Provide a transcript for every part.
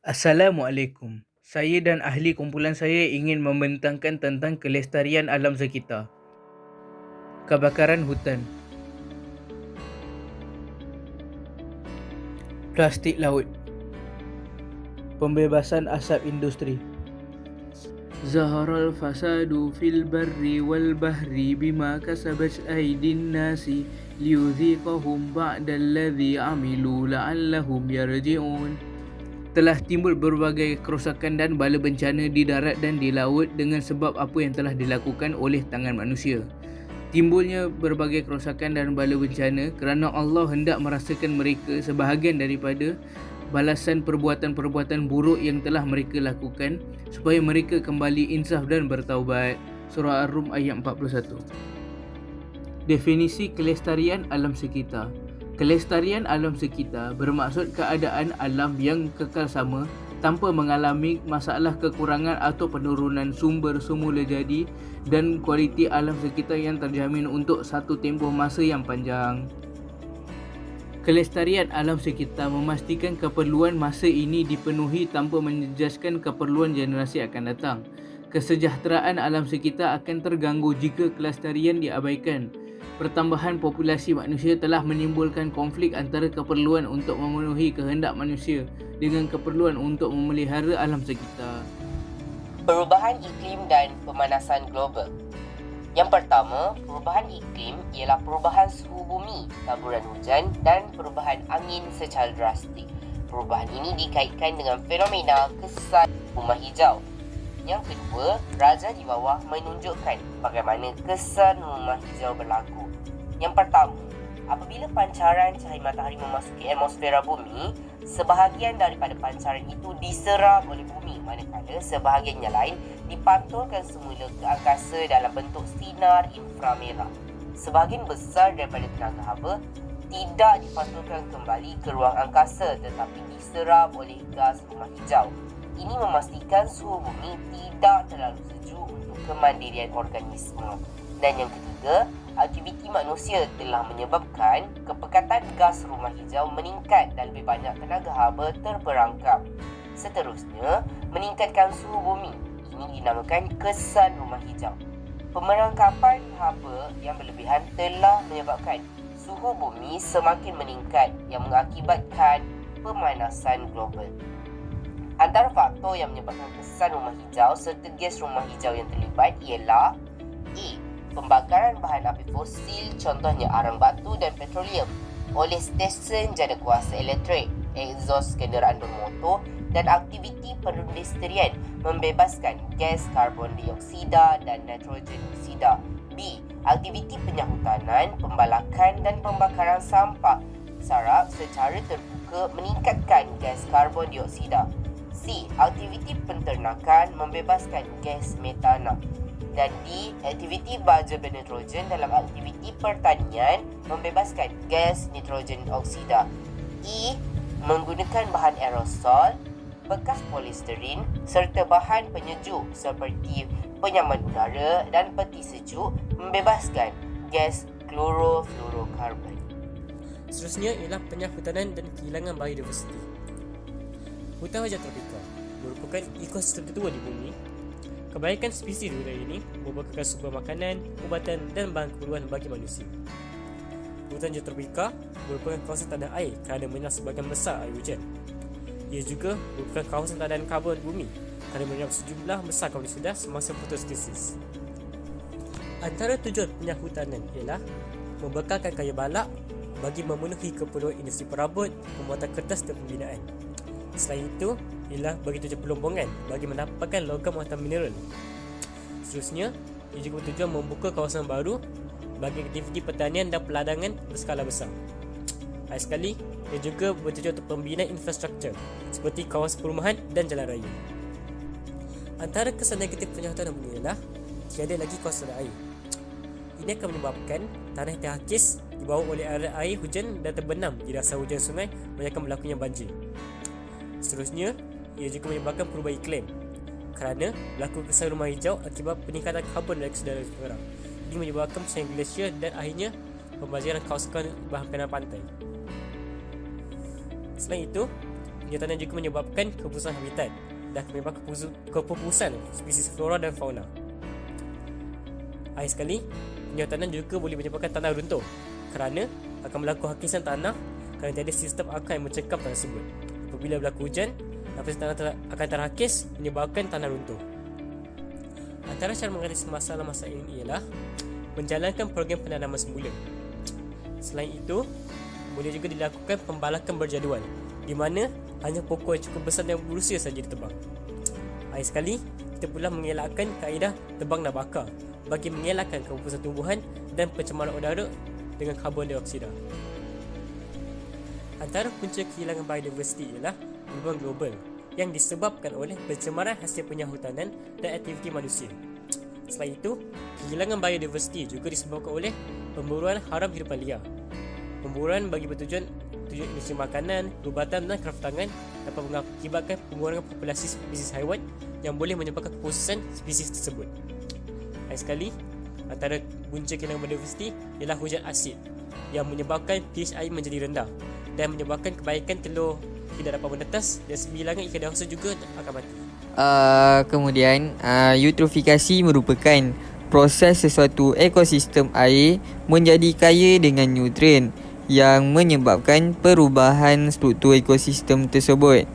Assalamualaikum. Saya dan ahli kumpulan saya ingin membentangkan tentang kelestarian alam sekitar. Kebakaran hutan, plastik laut, pembebasan asap industri. Zaharal fasadu fil barri wal bahri bima kasabat aydin nasi liyudhiqahum ba'dalladhi amilu la'allahum yarji'un. Telah timbul berbagai kerosakan dan bala bencana di darat dan di laut dengan sebab apa yang telah dilakukan oleh tangan manusia. Timbulnya berbagai kerosakan dan bala bencana kerana Allah hendak merasakan mereka sebahagian daripada balasan perbuatan-perbuatan buruk yang telah mereka lakukan supaya mereka kembali insaf dan bertaubat. Surah Ar-Rum ayat 41. Definisi kelestarian alam sekitar. Kelestarian alam sekitar bermaksud keadaan alam yang kekal sama tanpa mengalami masalah kekurangan atau penurunan sumber semula jadi dan kualiti alam sekitar yang terjamin untuk satu tempoh masa yang panjang. Kelestarian alam sekitar memastikan keperluan masa ini dipenuhi tanpa menjejaskan keperluan generasi akan datang. Kesejahteraan alam sekitar akan terganggu jika kelestarian diabaikan. Pertambahan populasi manusia telah menimbulkan konflik antara keperluan untuk memenuhi kehendak manusia dengan keperluan untuk memelihara alam sekitar. Perubahan iklim dan pemanasan global. Yang pertama, perubahan iklim ialah perubahan suhu bumi, taburan hujan dan perubahan angin secara drastik. Perubahan ini dikaitkan dengan fenomena kesan rumah hijau. Yang kedua, raja di bawah menunjukkan bagaimana kesan rumah hijau berlaku. Yang pertama, apabila pancaran cahaya matahari memasuki atmosfera bumi, sebahagian daripada pancaran itu diserap oleh bumi, manakala sebahagian yang lain dipantulkan semula ke angkasa dalam bentuk sinar inframerah. Sebahagian besar daripada tenaga haba tidak dipantulkan kembali ke ruang angkasa tetapi diserap oleh gas rumah hijau. Ini memastikan suhu bumi tidak terlalu sejuk untuk kemandirian organisme. Dan yang ketiga, aktiviti manusia telah menyebabkan kepekatan gas rumah hijau meningkat dan lebih banyak tenaga haba terperangkap. Seterusnya, meningkatkan suhu bumi. Ini dinamakan kesan rumah hijau. Pemerangkapan haba yang berlebihan telah menyebabkan suhu bumi semakin meningkat yang mengakibatkan pemanasan global. Antara faktor yang menyebabkan kesan rumah hijau serta gas rumah hijau yang terlibat ialah A. Pembakaran bahan api fosil, contohnya arang batu dan petroleum, oleh stesen jadukuasa elektrik, exhaust kenderaan bermotor dan aktiviti perindustrian membebaskan gas karbon dioksida dan nitrogen oksida. B. Aktiviti penyahutanan, pembalakan dan pembakaran sampah sarap secara terbuka meningkatkan gas karbon dioksida. C. Aktiviti penternakan membebaskan gas metana. Dan D. Aktiviti baja bernitrogen dalam aktiviti pertanian membebaskan gas nitrogen oksida. E. Menggunakan bahan aerosol, bekas polisterin serta bahan penyejuk seperti penyaman udara dan peti sejuk membebaskan gas klorofluorokarbon. Seterusnya ialah penyahutanan dan kehilangan biodiversiti. Hutan raja tropika merupakan ekosistem tertua di bumi. Kebanyakan spesies di wilayah ini merupakan sumber makanan, ubatan dan bahan keperluan bagi manusia. Hutan raja tropika merupakan kawasan tanah air kerana menyerap sebahagian besar air hujan. Ia juga merupakan kawasan tadan karbon bumi kerana menyerap sejumlah besar karbon dioksida semasa fotosintesis. Antara tujuan penyahutanan ialah membekalkan kayu balak bagi memenuhi keperluan industri perabot, pembuatan kertas dan pembinaan. Selain itu, ialah bagi tujuan pelombongan bagi mendapatkan logam muatan mineral. Seterusnya, ia juga bertujuan membuka kawasan baru bagi aktiviti pertanian dan peladangan berskala besar. Akhir sekali, ia juga bertujuan untuk pembinaan infrastruktur seperti kawasan perumahan dan jalan raya. Antara kesan negatif penyahutanan bumi ialah tiada lagi kawasan air. Ini akan menyebabkan tanah terhakis dibawa oleh air hujan dan terbenam di dasar hujan sungai, menyebabkan berlakunya banjir. Seterusnya, ia juga menyebabkan perubahan iklim kerana berlaku kesan rumah hijau akibat peningkatan karbon dioksida dari udara. Ini menyebabkan persaingan glasier dan akhirnya pembanjiran kawasan bahan makanan pantai. Selain itu, penyertanan juga menyebabkan keputusan habitat dan menyebabkan keputusan spesies flora dan fauna. Akhir sekali, penyertanan juga boleh menyebabkan tanah runtuh kerana akan berlaku hakisan tanah kerana tiada sistem akar yang mencekam tanah tersebut. Apabila berlaku hujan, lapisan tanah akan terhakis menyebabkan tanah runtuh. Antara cara mengatasi masalah-masalah ini ialah menjalankan program penanaman semula. Selain itu, boleh juga dilakukan pembalakan berjadual di mana hanya pokok yang cukup besar dan berusia saja ditebang. Akhir sekali, kita pula mengelakkan kaedah tebang dan bakar bagi mengelakkan kepupusan tumbuhan dan pencemaran udara dengan karbon dioksida. Antara punca kehilangan biodiversiti ialah perubahan global yang disebabkan oleh pencemaran hasil penyahutanan dan aktiviti manusia. Selain itu, kehilangan biodiversiti juga disebabkan oleh pemburuan haram hidupan liar. Pemburuan bagi tujuan industri makanan, perubatan dan kraftangan dapat mengakibatkan pengurangan populasi spesies haiwan yang boleh menyebabkan keputusan spesies tersebut. Lain sekali, antara punca kehilangan biodiversiti ialah hujan asid yang menyebabkan pH air menjadi rendah dan menyebabkan kebaikan telur tidak dapat menetas dan sebilangan ikan dewasa juga akan mati. Kemudian, eutrofikasi merupakan proses sesuatu ekosistem air menjadi kaya dengan nutrien yang menyebabkan perubahan struktur ekosistem tersebut.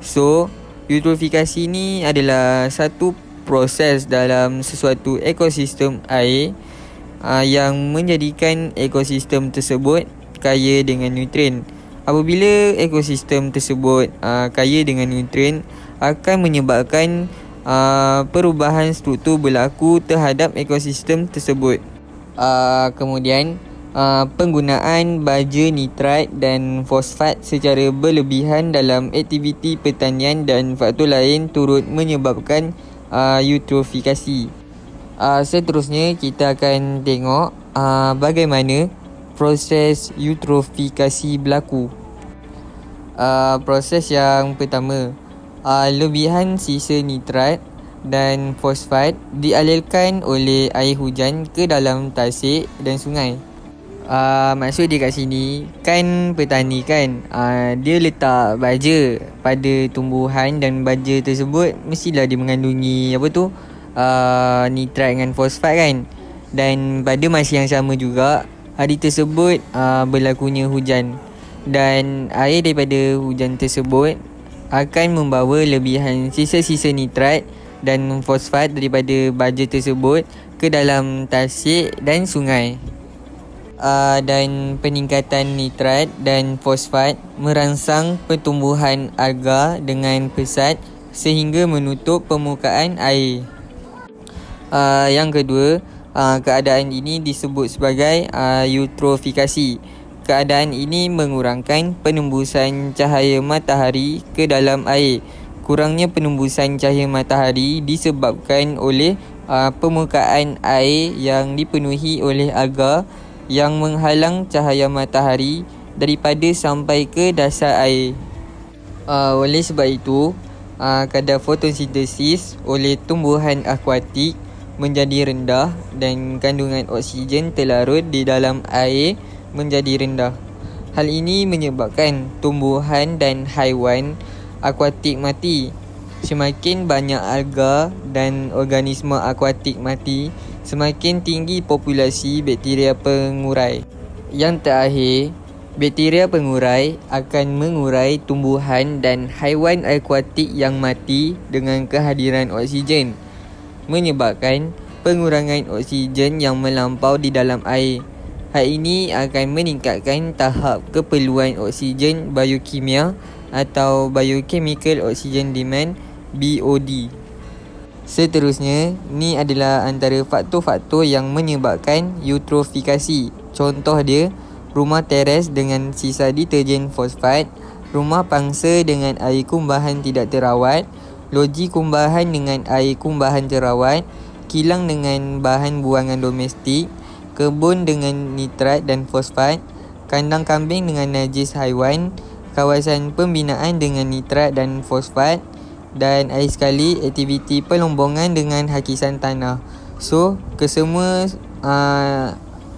So, eutrofikasi ni adalah satu proses dalam sesuatu ekosistem air yang menjadikan ekosistem tersebut kaya dengan nutrien. Apabila ekosistem tersebut kaya dengan nutrien, akan menyebabkan perubahan struktur berlaku terhadap ekosistem tersebut. Kemudian, penggunaan baja nitrat dan fosfat secara berlebihan dalam aktiviti pertanian dan faktor lain turut menyebabkan eutrofikasi. Seterusnya, kita akan tengok bagaimana proses eutrofikasi berlaku. Proses yang pertama, lebihan sisa nitrat dan fosfat dialirkan oleh air hujan ke dalam tasik dan sungai. Maksud dia kat sini, kan petani kan, dia letak baja pada tumbuhan dan baja tersebut mestilah dia mengandungi nitrat dengan fosfat kan. Dan pada masa yang sama juga, hari tersebut berlakunya hujan, dan air daripada hujan tersebut akan membawa lebihan sisa-sisa nitrat dan fosfat daripada baja tersebut ke dalam tasik dan sungai. Dan peningkatan nitrat dan fosfat merangsang pertumbuhan alga dengan pesat sehingga menutup permukaan air. Yang kedua, keadaan ini disebut sebagai eutrofikasi. Keadaan ini mengurangkan penembusan cahaya matahari ke dalam air. Kurangnya penembusan cahaya matahari disebabkan oleh permukaan air yang dipenuhi oleh alga yang menghalang cahaya matahari daripada sampai ke dasar air. Oleh sebab itu, kadar fotosintesis oleh tumbuhan akuatik menjadi rendah dan kandungan oksigen terlarut di dalam air menjadi rendah. Hal ini menyebabkan tumbuhan dan haiwan akuatik mati. Semakin banyak alga dan organisma akuatik mati, semakin tinggi populasi bakteria pengurai. Yang terakhir, bakteria pengurai akan mengurai tumbuhan dan haiwan akuatik yang mati dengan kehadiran oksigen, menyebabkan pengurangan oksigen yang melampau di dalam air. Hal ini akan meningkatkan tahap keperluan oksigen biokimia atau Biochemical Oxygen Demand BOD. Seterusnya, ni adalah antara faktor-faktor yang menyebabkan eutrofikasi. Contoh dia, rumah teres dengan sisa deterjen fosfat, rumah pangsa dengan air kumbahan tidak terawat, loji kumbahan dengan air kumbahan terawat, kilang dengan bahan buangan domestik, kebun dengan nitrat dan fosfat, kandang kambing dengan najis haiwan, kawasan pembinaan dengan nitrat dan fosfat, dan akhir sekali aktiviti pelombongan dengan hakisan tanah. So, kesemua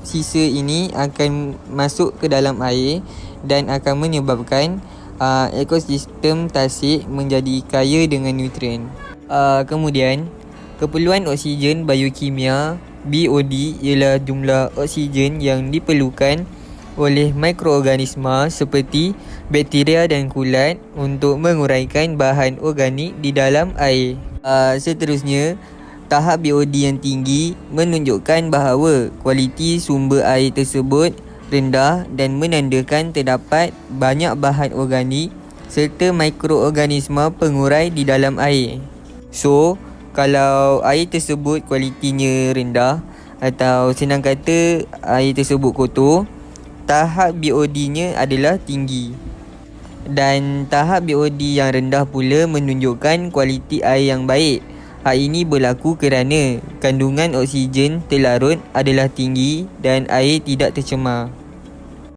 sisa ini akan masuk ke dalam air dan akan menyebabkan ekosistem tasik menjadi kaya dengan nutrien. Kemudian, keperluan oksigen biokimia BOD ialah jumlah oksigen yang diperlukan oleh mikroorganisma seperti bakteria dan kulat untuk menguraikan bahan organik di dalam air. Seterusnya, tahap BOD yang tinggi menunjukkan bahawa kualiti sumber air tersebut rendah dan menandakan terdapat banyak bahan organik serta mikroorganisma pengurai di dalam air. So, kalau air tersebut kualitinya rendah atau senang kata air tersebut kotor, tahap BOD-nya adalah tinggi. Dan tahap BOD yang rendah pula menunjukkan kualiti air yang baik. Hal ini berlaku kerana kandungan oksigen terlarut adalah tinggi dan air tidak tercemar.